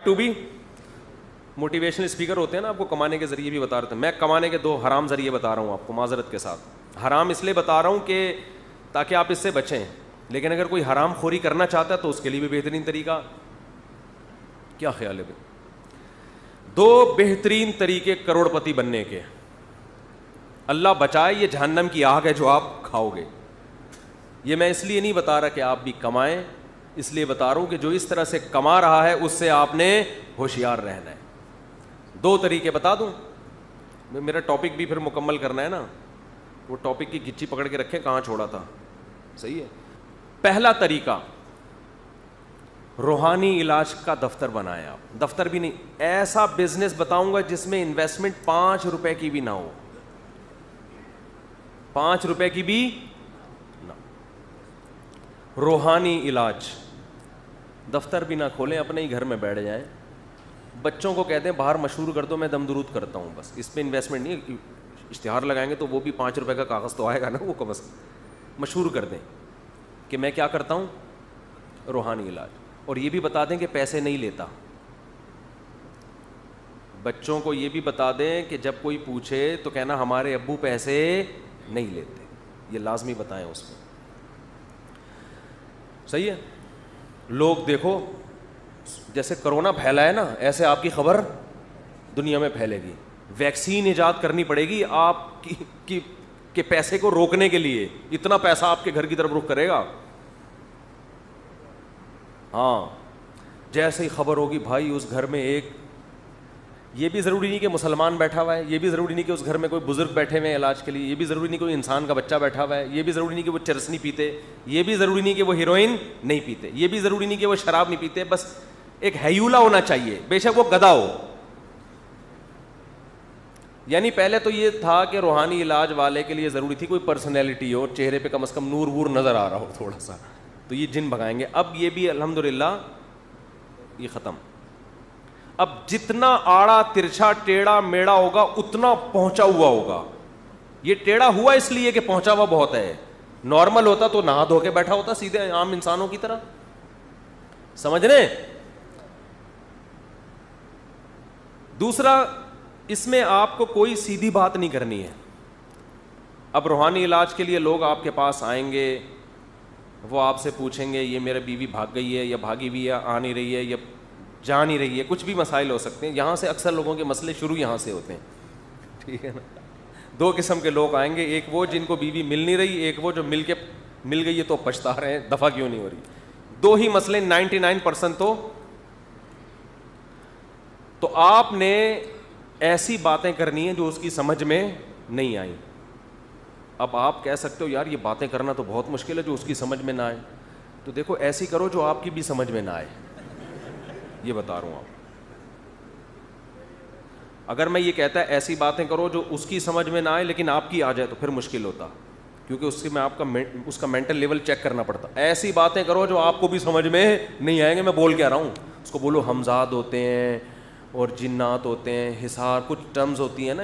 To be motivational speaker ہوتے ہیں نا, آپ کو کمانے کے ذریعے بھی بتا رہے تھے. میں کمانے کے 2 حرام ذریعے بتا رہا ہوں آپ کو معذرت کے ساتھ. حرام اس لیے بتا رہا ہوں کہ تاکہ آپ اس سے بچیں, لیکن اگر کوئی حرام خوری کرنا چاہتا ہے تو اس کے لیے بھی بہترین طریقہ. کیا خیال ہے بھائی؟ 2 بہترین طریقے کروڑ پتی بننے کے. اللہ بچائے, یہ جہنم کی آگ ہے جو آپ کھاؤ گے. یہ میں اس لیے نہیں بتا رہا کہ آپ بھی کمائیں, اس لیے بتا رہا ہوں کہ جو اس طرح سے کما رہا ہے اس سے آپ نے ہوشیار رہنا ہے. 2 طریقے بتا دوں, میرا ٹاپک بھی پھر مکمل کرنا ہے نا, وہ ٹاپک کی گچی پکڑ کے رکھیں کہاں چھوڑا تھا. صحیح ہے. پہلا طریقہ, روحانی علاج کا دفتر بنائیں آپ. دفتر بھی نہیں, ایسا بزنس بتاؤں گا جس میں انویسٹمنٹ 5 روپے کی بھی نہ ہو, 5 روپے کی بھی نہ. روحانی علاج. دفتر بھی نہ کھولیں, اپنے ہی گھر میں بیٹھ جائیں, بچوں کو کہتے ہیں باہر مشہور کر دو, میں دم درود کرتا ہوں, بس اس پہ انویسٹمنٹ نہیں. اشتہار لگائیں گے تو وہ بھی 5 روپے کا کاغذ تو آئے گا نا, وہ کم از کم مشہور کر دیں کہ میں کیا کرتا ہوں, روحانی علاج. اور یہ بھی بتا دیں کہ پیسے نہیں لیتا. بچوں کو یہ بھی بتا دیں کہ جب کوئی پوچھے تو کہنا ہمارے ابو پیسے نہیں لیتے, یہ لازمی بتائیں اس میں. صحیح ہے. لوگ دیکھو جیسے کرونا پھیلا ہے نا, ایسے آپ کی خبر دنیا میں پھیلے گی. ویکسین ایجاد کرنی پڑے گی آپ کی کہ پیسے کو روکنے کے لیے. اتنا پیسہ آپ کے گھر کی طرف رخ کرے گا. ہاں, جیسے ہی خبر ہوگی بھائی اس گھر میں ایک, یہ بھی ضروری نہیں کہ مسلمان بیٹھا ہوا ہے, یہ بھی ضروری نہیں کہ اس گھر میں کوئی بزرگ بیٹھے ہوئے ہیں علاج کے لیے, یہ بھی ضروری نہیں کہ کوئی انسان کا بچہ بیٹھا ہوا ہے, یہ بھی ضروری نہیں کہ وہ چرس نہیں پیتے, یہ بھی ضروری نہیں کہ وہ ہیروئن نہیں پیتے, یہ بھی ضروری نہیں کہ وہ شراب نہیں پیتے. بس ایک ہیولا ہونا چاہیے, بے شک وہ گدھا ہو. یعنی پہلے تو یہ تھا کہ روحانی علاج والے کے لیے ضروری تھی کوئی پرسنالٹی ہو, چہرے پہ کم از کم نور وور نظر آ رہا ہو تھوڑا سا, تو یہ جن بھگائیں گے. اب یہ بھی الحمدللہ یہ ختم. اب جتنا آڑا ترچھا ٹیڑھا میڑا ہوگا اتنا پہنچا ہوا ہوگا. یہ ٹیڑھا ہوا اس لیے کہ پہنچا ہوا بہت ہے. نارمل ہوتا تو نہا دھو کے بیٹھا ہوتا سیدھے عام انسانوں کی طرح. سمجھ رہے؟ دوسرا, اس میں آپ کو کوئی سیدھی بات نہیں کرنی ہے. اب روحانی علاج کے لیے لوگ آپ کے پاس آئیں گے, وہ آپ سے پوچھیں گے یہ میرا بیوی بھاگ گئی ہے یا بھاگی ہوئی ہے, آ نہیں رہی ہے یا جا نہیں رہی ہے, کچھ بھی مسائل ہو سکتے ہیں. یہاں سے اکثر لوگوں کے مسئلے شروع یہاں سے ہوتے ہیں. ٹھیک ہے نا. 2 قسم کے لوگ آئیں گے, ایک وہ جن کو بیوی مل نہیں رہی, ایک وہ جو مل گئی ہے تو پچھتا رہے ہیں دفعہ کیوں نہیں ہو رہی. 2 ہی مسئلے 99% تو آپ نے ایسی باتیں کرنی ہیں جو اس کی سمجھ میں نہیں آئیں. اب آپ کہہ سکتے ہو یار یہ باتیں کرنا تو بہت مشکل ہے جو اس کی سمجھ میں نہ آئے. تو دیکھو ایسی کرو جو آپ کی بھی سمجھ میں نہ آئے, یہ بتا رہا ہوں آپ. اگر میں یہ کہتا ہے ایسی باتیں کرو جو اس کی سمجھ میں نہ آئے لیکن آپ کی آ جائے تو پھر مشکل ہوتا, کیونکہ اس سے میں آپ کا اس کا مینٹل لیول چیک کرنا پڑتا. ایسی باتیں کرو جو آپ کو بھی سمجھ میں نہیں آئیں گے. میں بول کے آ رہا ہوں, اس کو بولو ہمزاد ہوتے ہیں اور جنات ہوتے ہیں, حصار, کچھ ٹرمز ہوتی ہیں نا,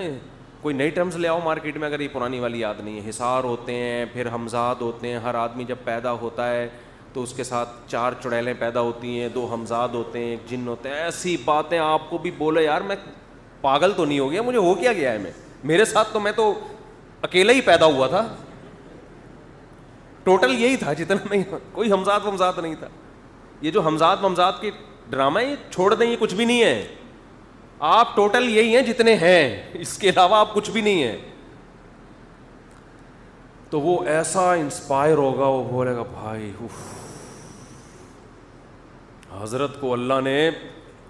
کوئی نئی ٹرمز لے آؤ مارکیٹ میں اگر یہ پرانی والی یاد نہیں ہے. حصار ہوتے ہیں, پھر ہمزاد ہوتے ہیں. ہر آدمی جب پیدا ہوتا ہے تو اس کے ساتھ 4 چڑیلیں پیدا ہوتی ہیں, 2 ہمزاد ہوتے ہیں, ایک جن ہوتے ہیں. ایسی باتیں آپ کو بھی بولے یار میں پاگل تو نہیں ہو گیا, مجھے ہو کیا گیا ہے, میرے ساتھ تو میں تو اکیلا ہی پیدا ہوا تھا, ٹوٹل یہی تھا جتنا میں, کوئی ہمزاد نہیں تھا. یہ جو ہمزاد کے ڈرامہ یہ چھوڑ دیں, یہ کچھ بھی نہیں ہے. آپ ٹوٹل یہی ہیں جتنے ہیں, اس کے علاوہ آپ کچھ بھی نہیں ہیں. تو وہ ایسا انسپائر ہوگا, وہ بولے گا بھائی حضرت کو اللہ نے,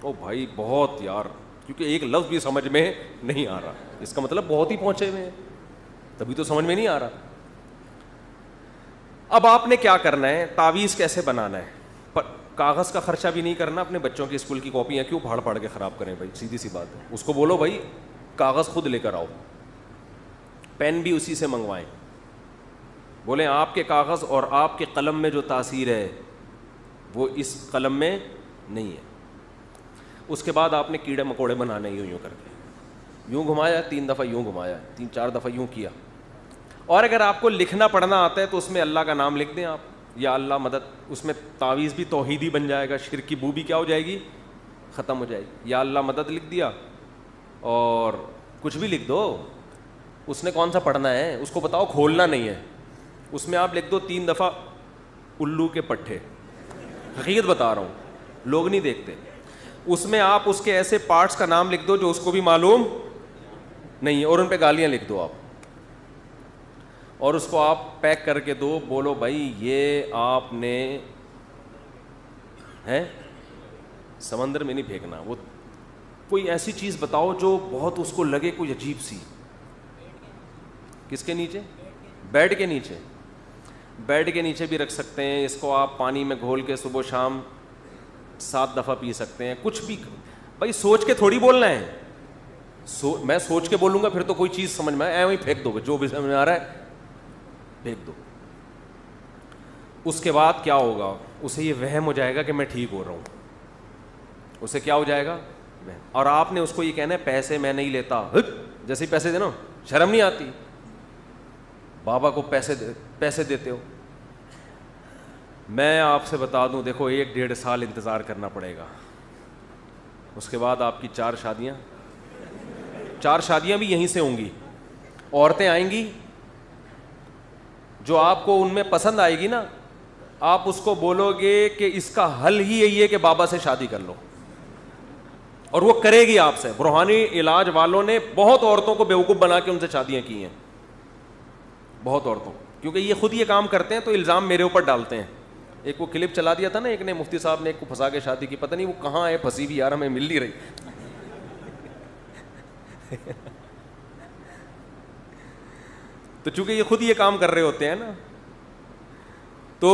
او بھائی بہت یار, کیونکہ ایک لفظ بھی سمجھ میں نہیں آ رہا, اس کا مطلب بہت ہی پہنچے ہوئے ہیں, تبھی تو سمجھ میں نہیں آ رہا. اب آپ نے کیا کرنا ہے, تعویذ کیسے بنانا ہے. کاغذ کا خرچہ بھی نہیں کرنا, اپنے بچوں کی اسکول کی کاپیاں کیوں پھاڑ کے خراب کریں بھائی, سیدھی سی بات ہے. اس کو بولو بھائی کاغذ خود لے کر آؤ, پین بھی اسی سے منگوائیں, بولیں آپ کے کاغذ اور آپ کے قلم میں جو تاثیر ہے وہ اس قلم میں نہیں ہے. اس کے بعد آپ نے کیڑے مکوڑے بنانے یوں کر کے, یوں گھمایا 3 دفعہ, یوں گھمایا 3-4 دفعہ, یوں کیا. اور اگر آپ کو لکھنا پڑھنا آتا ہے تو اس میں اللہ کا نام لکھ دیں آپ, یا اللہ مدد. اس میں تعویذ بھی توحیدی بن جائے گا, شرک کی بو بھی کیا ہو جائے گی, ختم ہو جائے گی. یا اللہ مدد لکھ دیا اور کچھ بھی لکھ دو, اس نے کون سا پڑھنا ہے, اس کو بتاؤ کھولنا نہیں ہے. اس میں آپ لکھ دو 3 دفعہ الو کے پٹھے, حقیقت بتا رہا ہوں, لوگ نہیں دیکھتے. اس میں آپ اس کے ایسے پارٹس کا نام لکھ دو جو اس کو بھی معلوم نہیں ہے, اور ان پہ گالیاں لکھ دو آپ, اور اس کو آپ پیک کر کے دو. بولو بھائی یہ آپ نے ہے سمندر میں نہیں پھینکنا. وہ کوئی ایسی چیز بتاؤ جو بہت اس کو لگے کوئی عجیب سی. کس کے نیچے؟ بیڈ کے نیچے. بیڈ کے نیچے بھی رکھ سکتے ہیں اس کو آپ, پانی میں گھول کے صبح شام 7 دفعہ پی سکتے ہیں. کچھ بھی بھائی سوچ کے تھوڑی بولنا ہے. میں سوچ کے بولوں گا پھر تو کوئی چیز سمجھ میں آئے وہیں پھینک دو, جو بھی سمجھ میں آ رہا ہے پھینک دو. اس کے بعد کیا ہوگا, اسے یہ وہم ہو جائے گا کہ میں ٹھیک ہو رہا ہوں. اسے کیا ہو جائے گا, اور آپ نے اس کو یہ کہنا ہے پیسے میں نہیں لیتا. جیسے ہی پیسے دینا شرم نہیں آتی, بابا کو پیسے دیتے ہو. میں آپ سے بتا دوں, دیکھو 1-1.5 سال انتظار کرنا پڑے گا. اس کے بعد آپ کی 4 شادیاں بھی یہیں سے ہوں گی. عورتیں آئیں گی جو آپ کو ان میں پسند آئے گی نا, آپ اس کو بولو گے کہ اس کا حل ہی یہی ہے کہ بابا سے شادی کر لو, اور وہ کرے گی آپ سے. روحانی علاج والوں نے بہت عورتوں کو بیوقوف بنا کے ان سے شادیاں کی ہیں, بہت عورتوں, کیونکہ یہ خود یہ کام کرتے ہیں تو الزام میرے اوپر ڈالتے ہیں. ایک وہ کلپ چلا دیا تھا نا ایک نے, مفتی صاحب نے ایک کو پھنسا کے شادی کی, پتہ نہیں وہ کہاں ہے پھنسی بھی, یار ہمیں مل نہیں رہی. تو چونکہ یہ خود یہ کام کر رہے ہوتے ہیں نا, تو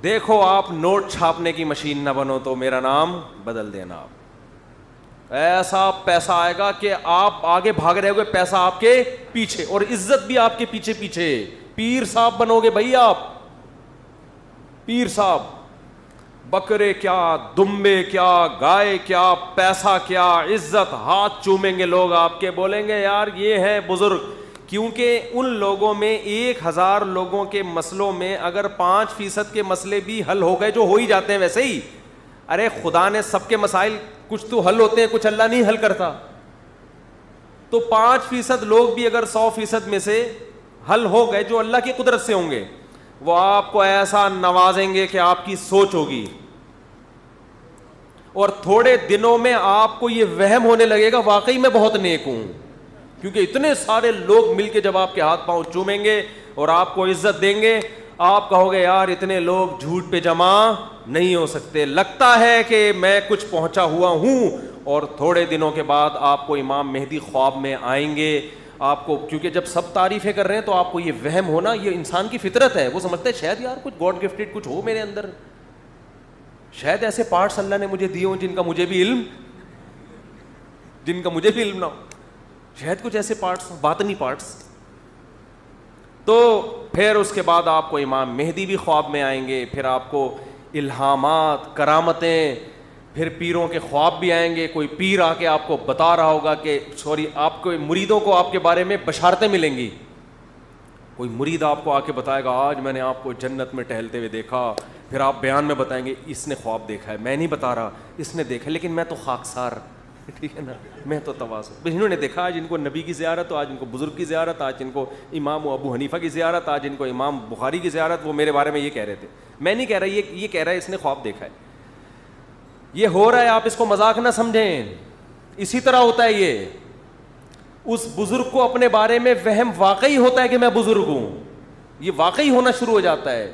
دیکھو آپ نوٹ چھاپنے کی مشین نہ بنو تو میرا نام بدل دینا. آپ ایسا پیسہ آئے گا کہ آپ آگے بھاگ رہے ہوگے, پیسہ آپ کے پیچھے, اور عزت بھی آپ کے پیچھے پیچھے. پیر صاحب بنو گے بھائی آپ, پیر صاحب. بکرے کیا, دمبے کیا, گائے کیا, پیسہ کیا, عزت. ہاتھ چومیں گے لوگ آپ کے, بولیں گے یار یہ ہے بزرگ. کیونکہ ان لوگوں میں 1000 لوگوں کے مسئلوں میں اگر 5% کے مسئلے بھی حل ہو گئے, جو ہو ہی جاتے ہیں ویسے ہی. ارے خدا نے سب کے مسائل, کچھ تو حل ہوتے ہیں, کچھ اللہ نہیں حل کرتا. تو 5% لوگ بھی اگر 100% میں سے حل ہو گئے جو اللہ کی قدرت سے ہوں گے, وہ آپ کو ایسا نوازیں گے کہ آپ کی سوچ ہوگی, اور تھوڑے دنوں میں آپ کو یہ وہم ہونے لگے گا واقعی میں بہت نیک ہوں. کیونکہ اتنے سارے لوگ مل کے جب آپ کے ہاتھ پاؤں چومیں گے اور آپ کو عزت دیں گے, آپ کہو گے یار اتنے لوگ جھوٹ پہ جمع نہیں ہو سکتے, لگتا ہے کہ میں کچھ پہنچا ہوا ہوں. اور تھوڑے دنوں کے بعد آپ کو امام مہدی خواب میں آئیں گے. آپ کو, کیونکہ جب سب تعریفیں کر رہے ہیں تو آپ کو یہ وہم ہونا, یہ انسان کی فطرت ہے. وہ سمجھتے ہیں شاید یار کچھ گاڈ گفٹڈ کچھ ہو میرے اندر, شاید ایسے پارٹس اللہ نے مجھے دیے ہوں جن کا مجھے بھی علم نہ ہو, شاید کچھ ایسے پارٹس, باطنی پارٹس. تو پھر اس کے بعد آپ کو امام مہدی بھی خواب میں آئیں گے, پھر آپ کو الہامات, کرامتیں, پھر پیروں کے خواب بھی آئیں گے. کوئی پیر آ کے آپ کو بتا رہا ہوگا کہ آپ کو مریدوں کو آپ کے بارے میں بشارتیں ملیں گی. کوئی مرید آپ کو آ کے بتائے گا آج میں نے آپ کو جنت میں ٹہلتے ہوئے دیکھا. پھر آپ بیان میں بتائیں گے اس نے خواب دیکھا ہے, میں نہیں بتا رہا, اس نے دیکھا, لیکن میں تو خاکسار, ٹھیک ہے نا, میں تو تواضع. انہوں نے دیکھا آج ان کو نبی کی زیارت, تو آج ان کو بزرگ کی زیارت, آج ان کو امام ابو حنیفہ کی زیارت, آج ان کو امام بخاری کی زیارت. وہ میرے بارے میں یہ کہہ رہے تھے, میں نہیں کہہ رہا, یہ کہہ رہا ہے اس نے خواب دیکھا ہے. یہ ہو رہا ہے, آپ اس کو مذاق نہ سمجھیں. اسی طرح ہوتا ہے یہ, اس بزرگ کو اپنے بارے میں وہم واقعی ہوتا ہے کہ میں بزرگ ہوں, یہ واقعی ہونا شروع ہو جاتا ہے,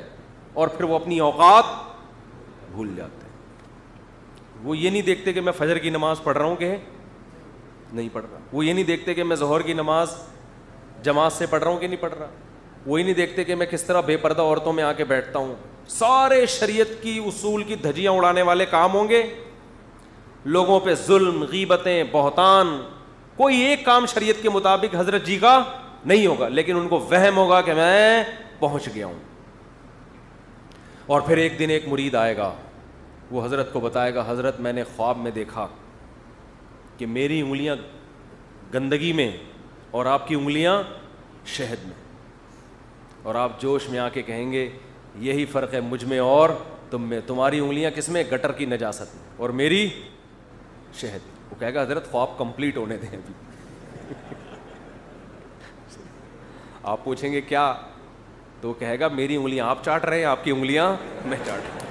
اور پھر وہ اپنی اوقات بھول جاتے ہیں. وہ یہ نہیں دیکھتے کہ میں فجر کی نماز پڑھ رہا ہوں کہ نہیں پڑھ رہا, وہ یہ نہیں دیکھتے کہ میں ظہر کی نماز جماعت سے پڑھ رہا ہوں کہ نہیں پڑھ رہا, وہ یہ نہیں دیکھتے کہ میں کس طرح بے پردہ عورتوں میں آ کے بیٹھتا ہوں. سارے شریعت کی اصول کی دھجیاں اڑانے والے کام ہوں گے, لوگوں پہ ظلم, غیبتیں, بہتان. کوئی ایک کام شریعت کے مطابق حضرت جی کا نہیں ہوگا, لیکن ان کو وہم ہوگا کہ میں پہنچ گیا ہوں. اور پھر ایک دن ایک مرید آئے گا, وہ حضرت کو بتائے گا حضرت میں نے خواب میں دیکھا کہ میری انگلیاں گندگی میں اور آپ کی انگلیاں شہد میں, اور آپ جوش میں آ کے کہیں گے یہی فرق ہے مجھ میں اور تم میں تمہاری انگلیاں کس میں؟ گٹر کی نجاست میں، اور میری شہد۔ وہ کہے گا حضرت خواب کمپلیٹ ہونے دیں ابھی۔ آپ پوچھیں گے کیا؟ تو وہ کہے گا میری انگلیاں آپ چاٹ رہے ہیں، آپ کی انگلیاں میں چاٹ رہا ہوں۔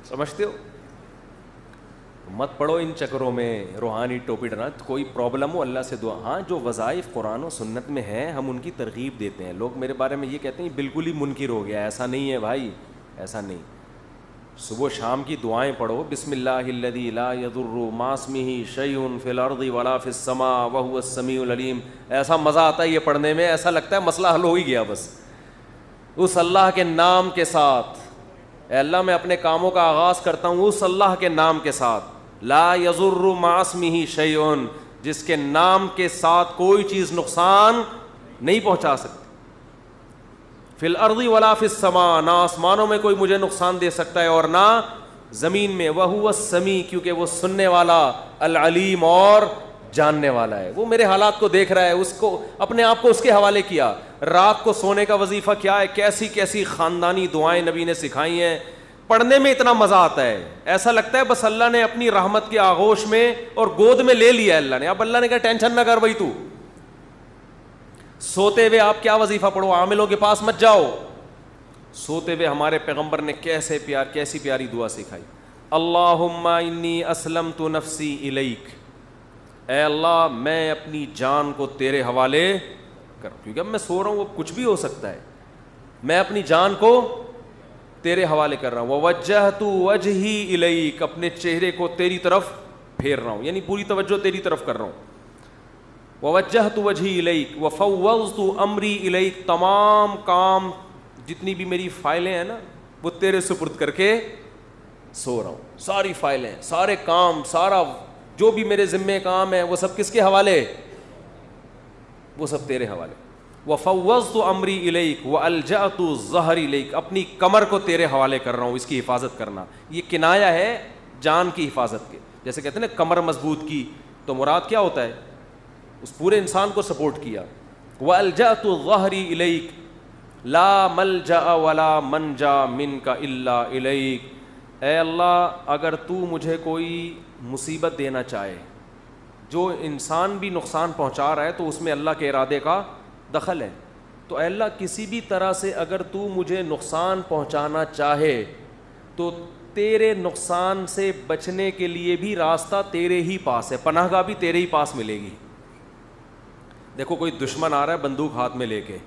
سمجھتے ہو؟ مت پڑھو ان چکروں میں روحانی ٹوپی ڈرنا۔ کوئی پرابلم ہو اللہ سے دعا۔ ہاں جو وظائف قرآن و سنت میں ہیں ہم ان کی ترغیب دیتے ہیں۔ لوگ میرے بارے میں یہ کہتے ہیں بالکل ہی منکر ہو گیا، ایسا نہیں ہے بھائی، ایسا نہیں۔ صبح شام کی دعائیں پڑھو، بسم اللہ الذی لا یضر مع اسمہ شیء فی الارض ولا فی السماء وہو السمیع العلیم۔ ایسا مزہ آتا ہے یہ پڑھنے میں، ایسا لگتا ہے مسئلہ حل ہو ہی گیا بس۔ اس اللہ کے نام کے ساتھ، اے اللہ میں اپنے کاموں کا آغاز کرتا ہوں اس اللہ کے نام کے ساتھ، لا یضر مع اسمہ شیء، جس کے نام کے ساتھ کوئی چیز نقصان نہیں پہنچا سکتی، فی الارض ولا فی السماء، نہ آسمانوں میں کوئی مجھے نقصان دے سکتا ہے اور نہ زمین میں، وہو السمیع، کیونکہ وہ سننے والا، العلیم، اور جاننے والا ہے۔ وہ میرے حالات کو دیکھ رہا ہے، اس کو اپنے آپ کو اس کے حوالے کیا۔ رات کو سونے کا وظیفہ کیا ہے، کیسی کیسی خاندانی دعائیں نبی نے سکھائی ہیں، پڑھنے میں اتنا مزہ آتا ہے، ایسا لگتا ہے بس اللہ نے اپنی رحمت کے آغوش میں اور گود میں لے لیا ہے اللہ نے۔ اب اللہ نے کہا ٹینشن نہ کر بھائی تو۔ سوتے ہوئے آپ کیا وظیفہ پڑھو، عاملوں کے پاس مت جاؤ۔ سوتے ہوئے ہمارے پیغمبر نے کیسی پیاری دعا سکھائی، اللہم انی اسلمت نفسی الیک، اے اللہ میں اپنی جان کو تیرے حوالے کر، کیونکہ اب میں سو رہا ہوں، اب کچھ بھی ہو سکتا ہے، میں اپنی جان کو تیرے حوالے کر رہا ہوں، ووجہت وجہی الیک، اپنے چہرے کو تیری طرف پھیر رہا ہوں، یعنی پوری توجہ تیری طرف کر رہا ہوں، ووجہت وجہی الیک وفوضت امری الیک، تمام کام جتنی بھی میری فائلیں ہیں نا وہ تیرے سپرد کر کے سو رہا ہوں، ساری فائلیں، سارے کام، سارا جو بھی میرے ذمے کام ہے وہ سب کس کے حوالے؟ وہ سب تیرے حوالے۔ وفوضت امری الیک والجأت ظہری الیک، اپنی کمر کو تیرے حوالے کر رہا ہوں، اس کی حفاظت کرنا۔ یہ کنایا ہے جان کی حفاظت کے، جیسے کہتے ہیں نا کمر مضبوط کی، تو مراد کیا ہوتا ہے؟ اس پورے انسان کو سپورٹ کیا۔ والجأت ظہری الیک لا ملجأ ولا منجا منک الا الیک، اے اللہ اگر تو مجھے کوئی مصیبت دینا چاہے، جو انسان بھی نقصان پہنچا رہا ہے تو اس میں اللہ کے ارادے کا دخل ہے، تو اے اللہ کسی بھی طرح سے اگر تو مجھے نقصان پہنچانا چاہے تو تیرے نقصان سے بچنے کے لیے بھی راستہ تیرے ہی پاس ہے، پناہ گاہ بھی تیرے ہی پاس ملے گی۔ دیکھو کوئی دشمن آ رہا ہے بندوق ہاتھ میں لے کے،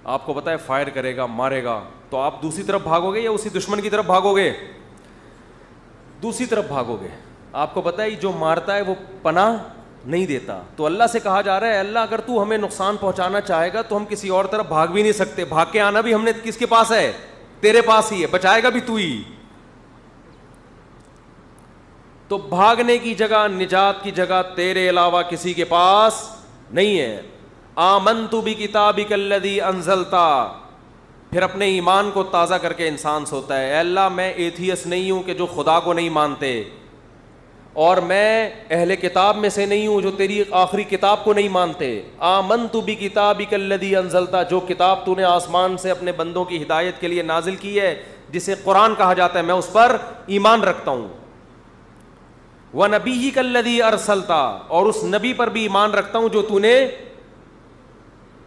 آپ کو پتہ ہے فائر کرے گا، مارے گا، تو آپ دوسری طرف بھاگو گے یا اسی دشمن کی طرف بھاگو گے؟ دوسری طرف بھاگو گے۔ آپ کو پتہ ہے جو مارتا ہے وہ پناہ نہیں دیتا، تو اللہ سے کہا جا رہا ہے اللہ اگر تو ہمیں نقصان پہنچانا چاہے گا تو ہم کسی اور طرف بھاگ بھی نہیں سکتے، بھاگ کے آنا بھی ہم نے کس کے پاس ہے؟ تیرے پاس ہی ہے، بچائے گا بھی تو ہی۔ تو بھاگنے کی جگہ، نجات کی جگہ تیرے علاوہ کسی کے پاس نہیں ہے۔ آمنت بکتابک الذی انزلتا، پھر اپنے ایمان کو تازہ کر کے انسان سوتا ہے، اے اللہ میں ایتھیس نہیں ہوں کہ جو خدا کو نہیں مانتے، اور میں اہل کتاب میں سے نہیں ہوں جو تیری آخری کتاب کو نہیں مانتے۔ آمنت بکتابک الذی انزلتا، جو کتاب تو نے آسمان سے اپنے بندوں کی ہدایت کے لیے نازل کی ہے جسے قرآن کہا جاتا ہے، میں اس پر ایمان رکھتا ہوں۔ وَنَبِيِّكَ الَّذِي أَرْسَلْتَ، اور اس نبی پر بھی ایمان رکھتا ہوں جو تو نے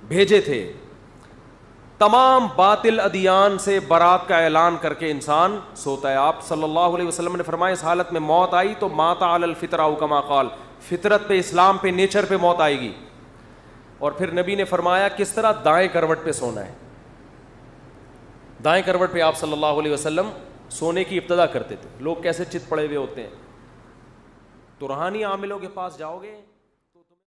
بھیجے تھے۔ تمام باطل ادیان سے برات کا اعلان کر کے انسان سوتا ہے۔ آپ صلی اللہ علیہ وسلم نے فرمایا اس حالت میں موت آئی تو مات علی الفطرہ او کما قال، فطرت پہ، اسلام پہ، نیچر پہ موت آئے گی۔ اور پھر نبی نے فرمایا کس طرح؟ دائیں کروٹ پہ سونا ہے۔ دائیں کروٹ پہ آپ صلی اللہ علیہ وسلم سونے کی ابتدا کرتے تھے۔ لوگ کیسے چت پڑے ہوئے ہوتے ہیں، تو روحانی عاملوں کے پاس جاؤ گے